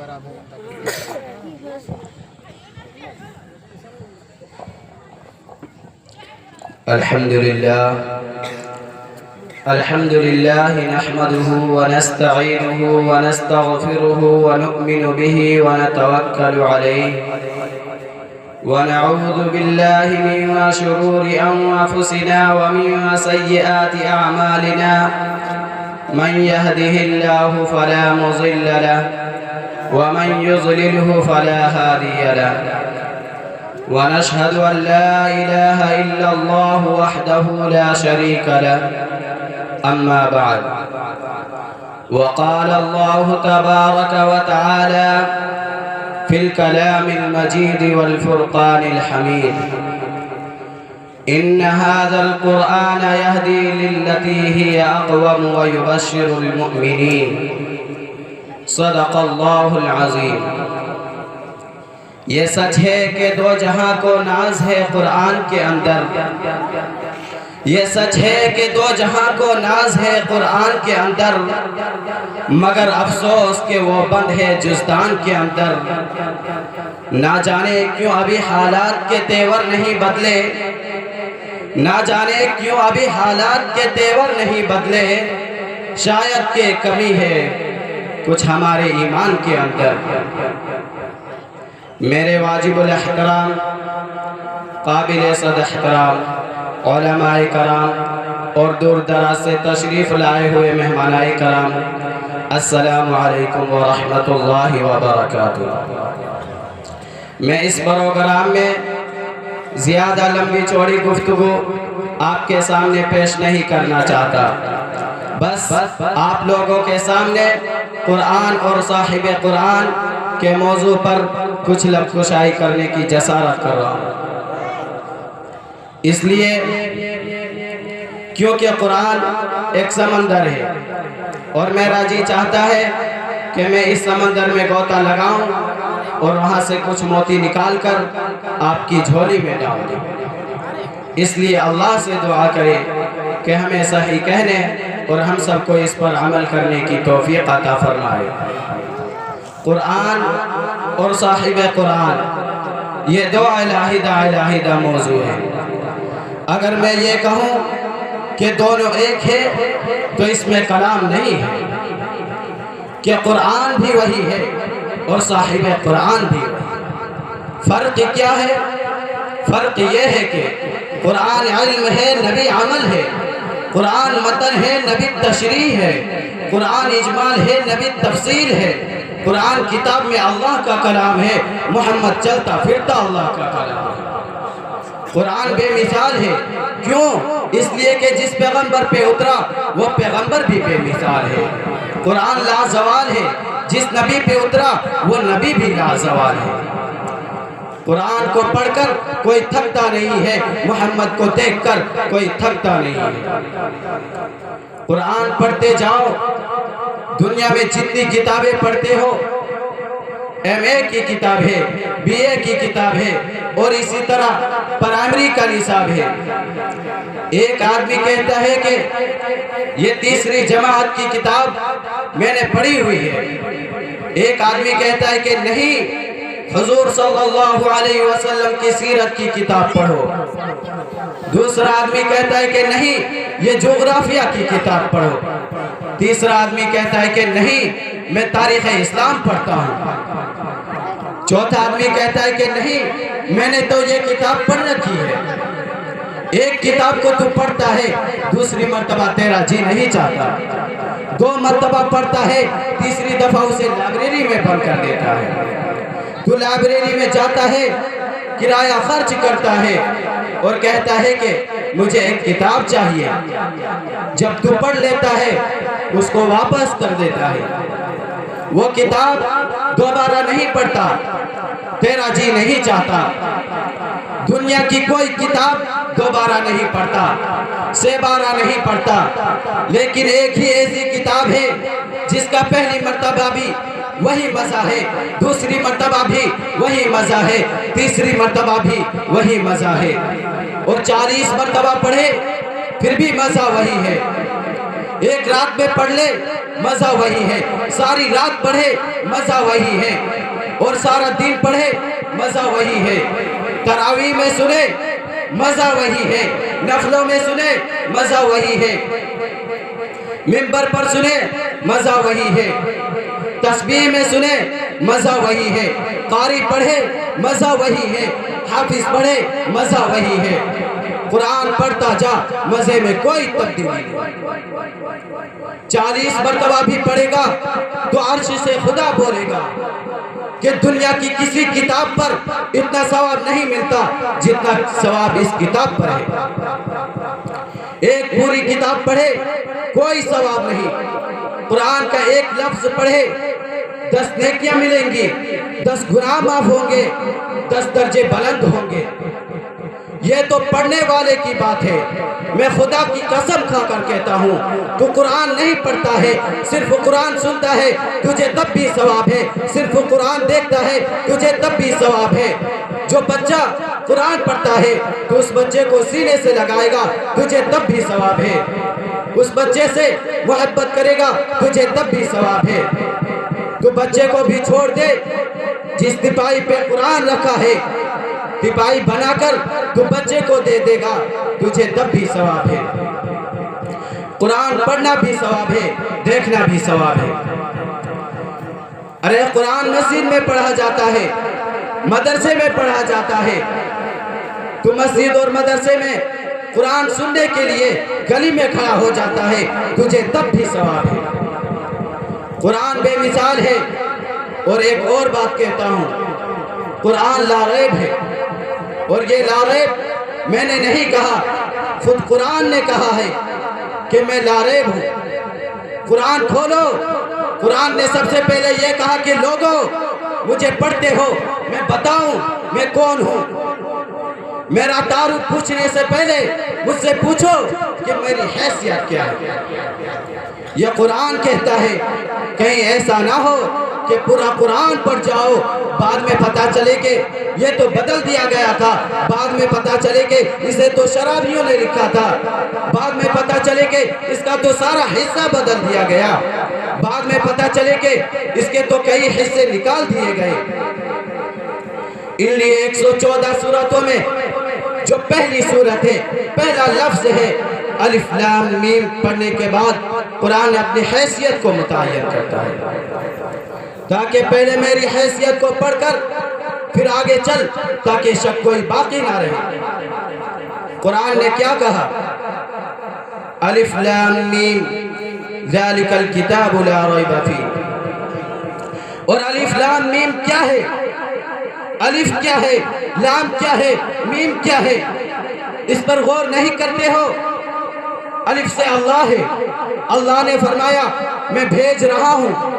الحمد لله نحمده ونستعينه ونستغفره ونؤمن به ونتوكل عليه ونعوذ بالله من شرور أنفسنا ومن سيئات أعمالنا من يهده الله فلا مضل له ومن يضلله فلا هادي له ونشهد أن لا إله إلا الله وحده لا شريك له أما بعد وقال الله تبارك وتعالى في الكلام المجيد والفرقان الحميد إن هذا القرآن يهدي للتي هي أقوم ويبشر المؤمنين صدق الله العظيم۔ یہ سچ ہے کہ دو جہاں کو ناز ہے قرآن کے اندر، یہ سچ ہے کہ دو جہاں کو ناز ہے قرآن کے اندر، مگر افسوس کہ وہ بند ہے جزدان کے اندر۔ نہ جانے کیوں ابھی حالات کے تیور نہیں بدلے، نہ جانے کیوں ابھی حالات کے تیور نہیں بدلے، شاید کہ کمی ہے کچھ ہمارے ایمان کے اندر۔ میرے واجب الاحترام قابل صد احترام علماء کرام اور دور دراز سے تشریف لائے ہوئے مہمانان کرام، السلام علیکم ورحمۃ اللہ وبرکاتہ۔ میں اس پروگرام میں زیادہ لمبی چوڑی گفتگو آپ کے سامنے پیش نہیں کرنا چاہتا، بس آپ لوگوں کے سامنے قرآن اور صاحب قرآن کے موضوع پر کچھ لب کشائی کرنے کی جسارت کر رہا ہوں، اس لیے کیونکہ قرآن ایک سمندر ہے اور میرا جی چاہتا ہے کہ میں اس سمندر میں غوطہ لگاؤں اور وہاں سے کچھ موتی نکال کر آپ کی جھولی میں ڈال دوں۔ اس لیے اللہ سے دعا کرے کہ ہمیں صحیح کہنے اور ہم سب کو اس پر عمل کرنے کی توفیق عطا فرمائے۔ قرآن اور صاحب قرآن یہ دو علیحدہ موضوع ہیں۔ اگر میں یہ کہوں کہ دونوں ایک ہے تو اس میں کلام نہیں ہے، کہ قرآن بھی وہی ہے اور صاحب قرآن بھی وہی۔ فرق کیا ہے؟ فرق یہ ہے کہ قرآن علم ہے، نبی عمل ہے، قرآن متن ہے، نبی تشریح ہے، قرآن اجمال ہے، نبی تفصیل ہے، قرآن کتاب میں اللہ کا کلام ہے، محمد چلتا پھرتا اللہ کا کلام ہے۔ قرآن بے مثال ہے، کیوں؟ اس لیے کہ جس پیغمبر پہ اترا وہ پیغمبر بھی بے مثال ہے۔ قرآن لازوال ہے، جس نبی پہ اترا وہ نبی بھی لازوال ہے۔ قرآن کو پڑھ کر کوئی تھکتا نہیں ہے، محمد کو دیکھ کر کوئی تھکتا نہیں ہے۔ قرآن پڑھتے جاؤ، دنیا میں جتنی کتابیں پڑھتے ہو، ایم اے کی کتاب ہے، بی اے کی کتاب ہے اور اسی طرح پرائمری کا نصاب ہے۔ ایک آدمی کہتا ہے کہ یہ تیسری جماعت کی کتاب میں نے پڑھی ہوئی ہے، ایک آدمی کہتا ہے کہ نہیں، حضور صلی اللہ علیہ وسلم کی سیرت کی کتاب پڑھو، دوسرا آدمی کہتا ہے کہ نہیں، یہ جغرافیہ کی کتاب پڑھو، تیسرا آدمی کہتا ہے کہ نہیں، میں تاریخ اسلام پڑھتا ہوں، چوتھا آدمی کہتا ہے کہ نہیں، میں نے تو یہ کتاب پڑھ رکھی ہے۔ ایک کتاب کو تو پڑھتا ہے، دوسری مرتبہ تیرا جی نہیں چاہتا، دو مرتبہ پڑھتا ہے، تیسری دفعہ اسے لائبریری میں بند کر دیتا ہے۔ تو لائبریری میں جاتا ہے، کرایہ خرچ کرتا ہے اور کہتا ہے کہ مجھے ایک کتاب چاہیے، جب تو پڑھ لیتا ہے اس کو واپس کر دیتا ہے۔ وہ کتاب دوبارہ نہیں پڑھتا، تیرا جی نہیں چاہتا۔ دنیا کی کوئی کتاب دوبارہ نہیں پڑھتا، سے بارہ نہیں پڑھتا، لیکن ایک ہی ایسی کتاب ہے جس کا پہلی مرتبہ بھی وہی مزہ ہے، دوسری مرتبہ بھی وہی مزہ ہے، تیسری مرتبہ بھی وہی مزہ ہے، اور 40 مرتبہ پڑھے پھر بھی مزہ وہی ہے۔ ایک رات میں پڑھ لے مزہ وہی ہے، ساری رات پڑھے مزہ وہی ہے، اور سارا دن پڑھے مزہ وہی ہے۔ تراویح میں سنے مزہ وہی ہے، نفلوں میں سنے مزہ وہی ہے، منبر پر سنے مزہ وہی ہے، تسبیح میں سنے مزہ وہی ہے، قاری پڑھے مزہ وہی ہے، حافظ پڑھے مزہ وہی ہے۔ قرآن پڑھتا جا، مزے میں کوئی تبدیلی نہیں۔ 40 مرتبہ بھی پڑھے گا تو عرش سے خدا بولے گا کہ دنیا کی کسی کتاب پر اتنا ثواب نہیں ملتا جتنا ثواب اس کتاب پر ہے۔ ایک پوری کتاب پڑھے کوئی ثواب نہیں، قرآن کا ایک لفظ پڑھے 10 نیکیاں ملیں گی، 10 گناہ معاف ہوں گے، 10 درجے بلند ہوں گے۔ یہ تو پڑھنے والے کی بات ہے۔ میں خدا کی قسم کھا کر کہتا ہوں، تو قرآن نہیں پڑھتا ہے، صرف قرآن سنتا ہے، تجھے تب بھی ثواب ہے، صرف قرآن دیکھتا ہے، تجھے تب بھی ثواب ہے۔ جو بچہ قرآن پڑھتا ہے تو اس بچے کو سینے سے لگائے گا، تجھے تب بھی ثواب ہے۔ اس بچے سے محبت کرے گا، تجھے تب بھی ثواب ہے۔ تو بچے کو بھی چھوڑ دے، جس تپائی پہ قرآن رکھا ہے تپائی بنا کر تو بچے کو دے دے گا، تجھے تب بھی ثواب ہے۔ قرآن پڑھنا بھی ثواب ہے، دیکھنا بھی ثواب ہے۔ ارے قرآن مسجد میں پڑھا جاتا ہے، مدرسے میں پڑھا جاتا ہے، تو مسجد اور مدرسے میں قرآن سننے کے لیے گلی میں کھڑا ہو جاتا ہے، تجھے تب بھی ثواب ہے۔ قرآن بے مثال ہے۔ اور ایک اور بات کہتا ہوں، قرآن لا ریب ہے، اور یہ لا ریب میں نے نہیں کہا، خود قرآن نے کہا ہے کہ میں لا ریب ہوں۔ قرآن کھولو، قرآن نے سب سے پہلے یہ کہا کہ لوگوں مجھے پڑھتے ہو، میں بتاؤں میں کون ہوں۔ میرا تعارف پوچھنے سے پہلے مجھ سے پوچھو کہ میری حیثیت کیا ہے۔ یہ قرآن کہتا ہے، کہیں ایسا نہ ہو کہ پورا قرآن پڑھ جاؤ، بعد میں پتہ چلے کہ یہ تو بدل دیا گیا تھا، بعد میں پتہ چلے کہ اسے تو شرابیوں نے لکھا تھا، بعد میں پتہ چلے کہ اس کا تو سارا حصہ بدل دیا گیا، بعد میں پتہ چلے کہ اس کے تو کئی حصے نکال دیے گئے۔ اس لیے 114 سورتوں میں جو پہلی سورت ہے، پہلا لفظ ہے الف لام میم، پڑھنے کے بعد قرآن اپنی حیثیت کو متعین کرتا ہے، تاکہ پہلے میری حیثیت کو پڑھ کر پھر آگے چل، تاکہ شک کوئی باقی نہ رہے۔ قرآن نے کیا کہا؟ الف لام میم ذالک الکتاب لا ریب فیہ۔ اور الف لام میم کیا ہے؟ الف کیا ہے؟ لام کیا ہے؟ میم کیا ہے؟ اس پر غور نہیں کرتے ہو؟ الف سے اللہ ہے، اللہ نے فرمایا میں بھیج رہا ہوں۔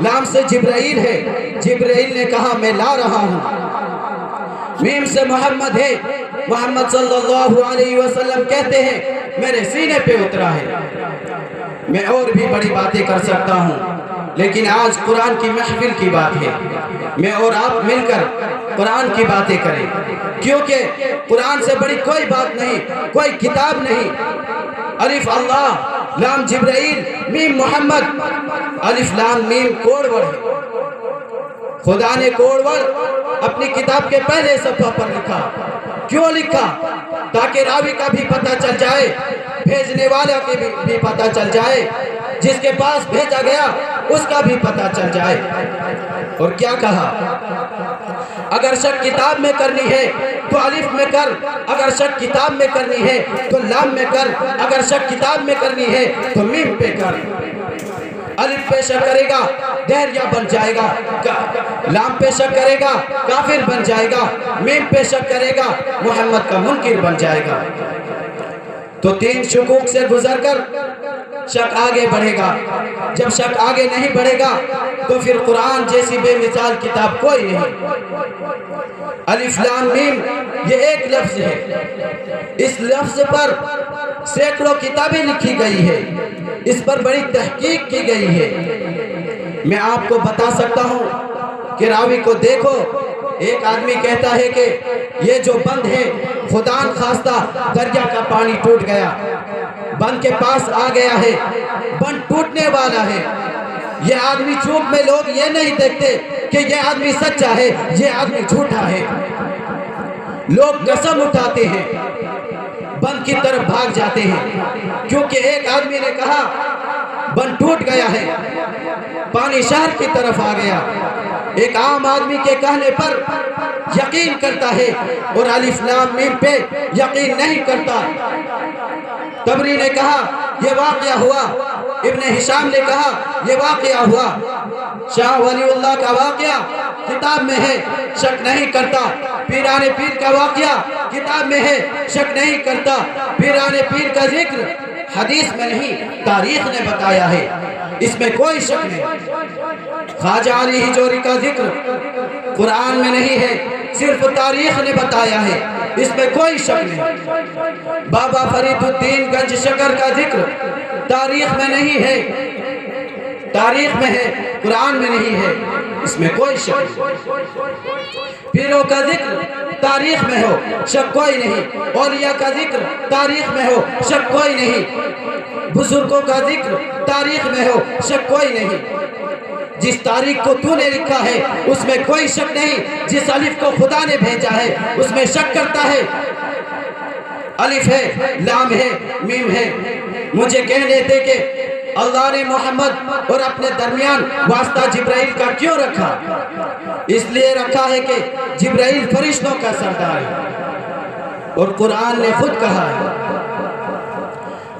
لام سے جبرائیل ہے، جبرائیل نے کہا میں لا رہا ہوں۔ میم سے محمد ہے، محمد صلی اللہ علیہ وسلم کہتے ہیں میرے سینے پہ اترا ہے۔ میں اور بھی بڑی باتیں کر سکتا ہوں، لیکن آج قرآن کی محفل کی بات ہے، میں اور آپ مل کر قرآن کی باتیں کریں، کیونکہ قرآن سے بڑی کوئی بات نہیں، کوئی کتاب نہیں۔ الف اللہ، لام جبرائیل، میم محمد۔ الف لام میم کوڈ ورڈ ہے، خدا نے کوڈ ورڈ اپنی کتاب کے پہلے صفحہ پر لکھا۔ کیوں لکھا؟ تاکہ راوی کا بھی پتہ چل جائے، بھیجنے والا کے بھی پتہ چل جائے، جس کے پاس بھیجا گیا اس کا بھی پتہ چل جائے۔ اور کیا کہا؟ اگر شک کتاب میں کرنی ہے تو الف میں کر، اگر شک کتاب میں کرنی ہے تو لام میں کر، اگر شک کتاب میں کرنی ہے تو میم پہ کر۔ الف پہ شک کرے گا دہریہ بن جائے گا، لام پہ شک کرے گا کافر بن جائے گا، میم پہ شک کرے گا محمد کا منکر بن جائے گا۔ تو 3 شکوک سے گزر کر شک آگے بڑھے گا۔ جب شک آگے نہیں بڑھے گا تو پھر قرآن جیسی بے مثال کتاب کوئی نہیں۔ الف لام میم یہ ایک لفظ ہے، اس لفظ پر سینکڑوں کتابیں لکھی گئی ہے، اس پر بڑی تحقیق کی گئی ہے۔ میں آپ کو بتا سکتا ہوں کہ راوی کو دیکھو، ایک آدمی کہتا ہے کہ یہ جو بند ہے خدا نخواستہ دریا کا پانی ٹوٹ گیا، بند کے پاس آ گیا ہے، بند ٹوٹنے والا ہے، یہ آدمی چوک میں لوگ یہ نہیں دیکھتے کہ یہ آدمی سچا ہے، یہ آدمی جھوٹا ہے، لوگ قسم اٹھاتے ہیں، بند کی طرف بھاگ جاتے ہیں، کیونکہ ایک آدمی نے کہا بند ٹوٹ گیا ہے، پانی شہر کی طرف آ گیا۔ ایک عام آدمی کے کہنے پر یقین کرتا ہے اور الف لام میم پہ یقین نہیں کرتا۔ طبری نے کہا یہ واقعہ ہوا، ابن ہشام نے کہا یہ واقعہ ہوا، شاہ ولی اللہ کا واقعہ کتاب میں ہے، شک نہیں کرتا، پیران پیر کا واقعہ کتاب میں ہے، شک نہیں کرتا، پیران پیر کا ذکر حدیث میں نہیں تاریخ نے بتایا ہے، اس میں کوئی شک نہیں۔ خواجہ علی ہجوری کا ذکر قرآن میں نہیں ہے، صرف تاریخ نے بتایا ہے، اس میں کوئی شک نہیں۔ بابا فرید الدین گنج شکر کا ذکر تاریخ میں نہیں ہے، تاریخ میں ہے، قرآن میں نہیں ہے، اس میں کوئی شک نہیں۔ پیروں کا ذکر تاریخ میں ہو شک کوئی نہیں، اولیاء کا ذکر تاریخ میں ہو شک کوئی نہیں، بزرگوں کا ذکر تاریخ میں ہو شک کوئی نہیں۔ جس تاریخ کو تو نے لکھا ہے اس میں کوئی شک نہیں، جس الف کو خدا نے بھیجا ہے اس میں شک کرتا ہے۔ الف ہے، لام ہے، میم ہے، مجھے کہنے دے کہ اللہ نے محمد اور اپنے درمیان واسطہ جبرائیل کا کیوں رکھا؟ اس لیے رکھا ہے کہ جبرائیل فرشتوں کا سردار ہے، اور قرآن نے خود کہا ہے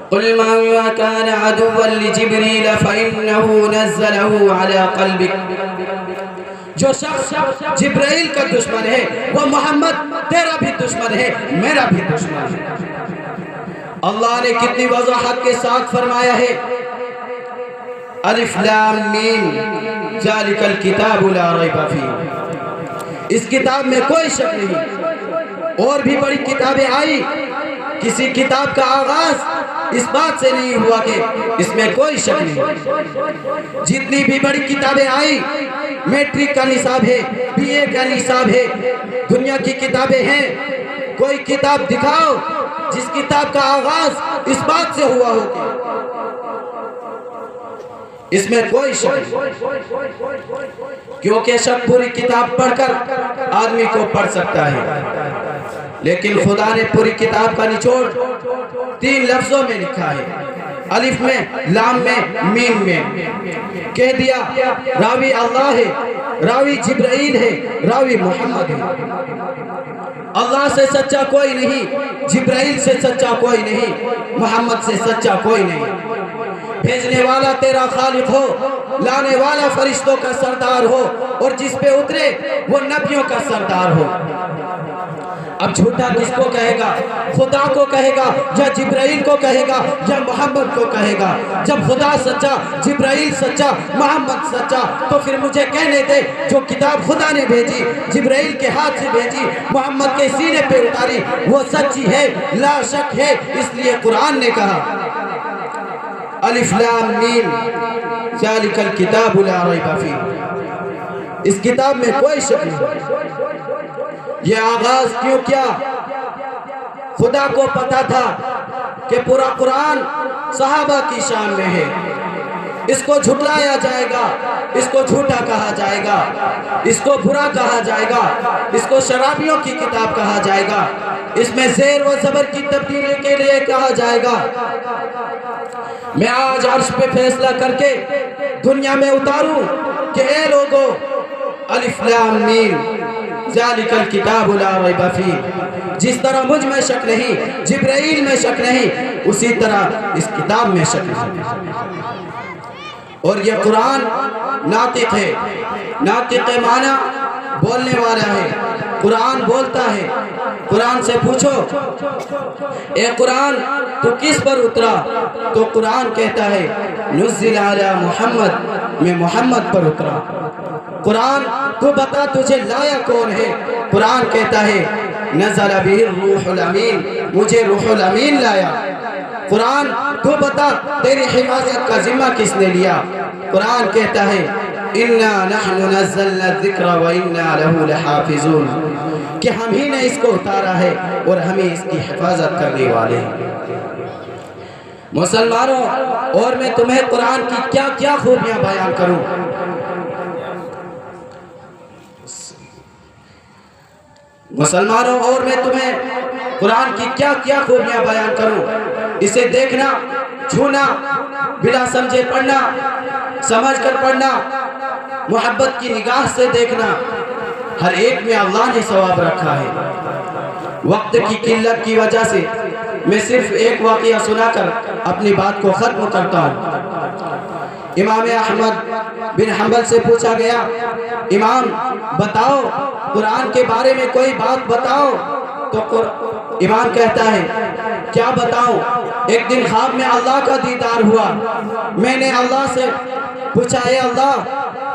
قُلْ مَنْ كَانَ عَدُوًّا لِجِبْرِيلَ فَإِنَّهُ نَزَّلَهُ عَلَى قَلْبِكَ۔ جو شخص جبرائیل کا دشمن ہے وہ محمد تیرا بھی دشمن ہے، میرا بھی دشمن ہے۔ اللہ نے کتنی وضاحت کے ساتھ فرمایا ہے الف لام میم ذالک الکتاب لا ریب فیہ، اس کتاب میں کوئی شک نہیں۔ اور بھی بڑی کتابیں آئی، کسی کتاب کا آغاز اس بات سے نہیں ہوا کہ اس میں کوئی شک نہیں۔ جتنی بھی بڑی کتابیں آئی، میٹرک کا نصاب ہے، بی اے کا نصاب ہے، دنیا کی کتابیں ہیں، کوئی کتاب دکھاؤ جس کتاب کا آغاز اس بات سے ہوا ہو، اس میں کوئی شک نہیں، کیونکہ شک پوری کتاب پڑھ کر آدمی کو پڑھ سکتا ہے، لیکن خدا نے پوری کتاب کا نچوڑ 3 لفظوں میں لکھا ہے، الف میں، لام میں، میم میں، کہہ دیا راوی اللہ ہے، راوی جبرائیل ہے، راوی محمد ہے۔ اللہ سے سچا کوئی نہیں، جبرائیل سے سچا کوئی نہیں، محمد سے سچا کوئی نہیں۔ بھیجنے والا تیرا خالق ہو، لانے والا فرشتوں کا سردار ہو، اور جس پہ اترے وہ نبیوں کا سردار ہو۔ اب جھوٹا کس کو کہے گا؟ خدا کو کہے گا یا جبرائیل کو کہے گا یا محمد کو کہے گا؟ جب خدا سچا، جبرائیل سچا، محمد سچا، تو پھر مجھے کہنے دے جو کتاب خدا نے بھیجی، جبرائیل کے ہاتھ سے بھیجی، محمد کے سینے پہ اتاری، وہ سچی ہے، لا شک ہے۔ اس لیے قرآن نے کہا الف لام میم ذالک الکتاب لا ریب فیہ، اس کتاب میں کوئی شک نہیں۔ یہ آغاز کیوں کیا؟ خدا کو پتا تھا کہ پورا قرآن صحابہ کی شان میں ہے، اس کو جھٹلایا جائے گا، اس کو جھوٹا کہا جائے گا، اس کو برا کہا جائے گا، اس کو شرابیوں کی کتاب کہا جائے گا، اس میں زیر و زبر کی تبدیلی کے لیے کہا جائے گا۔ میں آج عرش پہ فیصلہ کر کے دنیا میں اتاروں کہ اے لوگو الف لام میم ذالک الکتاب لا ریب فیہ، جس طرح مجھ میں شک نہیں، جبرائیل میں شک نہیں، اسی طرح اس کتاب میں شک نہیں۔ اور یہ قرآن ناطق ہے، ناطق معنی بولنے والا ہے، قرآن بولتا ہے۔ قرآن سے پوچھو اے قرآن تو کس پر اترا؟ تو قرآن کہتا ہے نزل علی محمد، میں محمد پر اترا۔ قرآن تو بتا تجھے لایا کون ہے؟ قرآن کہتا ہے نزل بہ الروح الامین، مجھے روح الامین لایا۔ قرآن تو بتا تیری حفاظت کا ذمہ کس نے لیا؟ قرآن کہتا ہے انا نحن نزلنا الذکر وانا لہ لحافظون، کہ ہم ہی نے اس کو اتارا ہے اور ہمیں اس کی حفاظت کرنے والے ہیں۔ مسلمانوں، اور میں تمہیں قرآن کی کیا کیا خوبیاں بیان کروں۔ مسلمانوں، اور میں تمہیں قرآن کی کیا کیا خوبیاں بیان کروں۔ اسے دیکھنا، چھونا، بلا سمجھے پڑھنا، سمجھ کر پڑھنا، محبت کی نگاہ سے دیکھنا، ہر ایک میں اللہ نے ثواب رکھا ہے۔ وقت کی قلت کی وجہ سے میں صرف ایک واقعہ سنا کر اپنی بات کو ختم کرتا ہوں۔ امام احمد بن حنبل سے پوچھا گیا، امام بتاؤ قرآن کے بارے میں کوئی بات بتاؤ، تو امام کہتا ہے کیا بتاؤں؟ ایک دن خواب میں اللہ کا دیدار ہوا، میں نے اللہ سے پوچھا، اے اللہ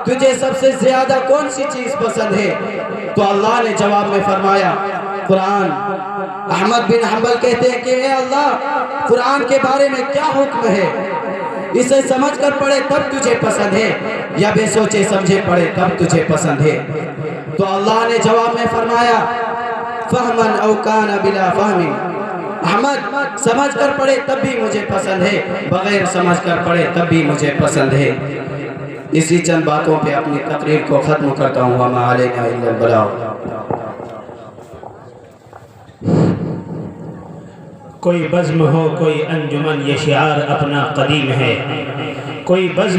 تجھے سب سے زیادہ کون سی چیز پسند ہے؟ تو اللہ نے جواب میں فرمایا قرآن۔ احمد بن حنبل کہتے ہیں کہ اے اللہ قرآن کے بارے میں کیا حکم ہے؟ اسے سمجھ کر پڑھے تب تجھے پسند ہے یا بے سوچے سمجھے پڑھے تب تجھے پسند ہے؟ تو اللہ نے جواب میں فرمایا فہمن او کان بلا فہم، احمد سمجھ کر پڑھے تب بھی مجھے پسند ہے، بغیر سمجھ کر پڑھے تب بھی مجھے پسند ہے۔ اسی چند باتوں پہ اپنی تقریر کو ختم کرتا ہوں۔ وما علینا الا البلاغ۔ کوئی بزم ہو کوئی انجمن، یہ شعار اپنا قدیم ہے، کوئی بزم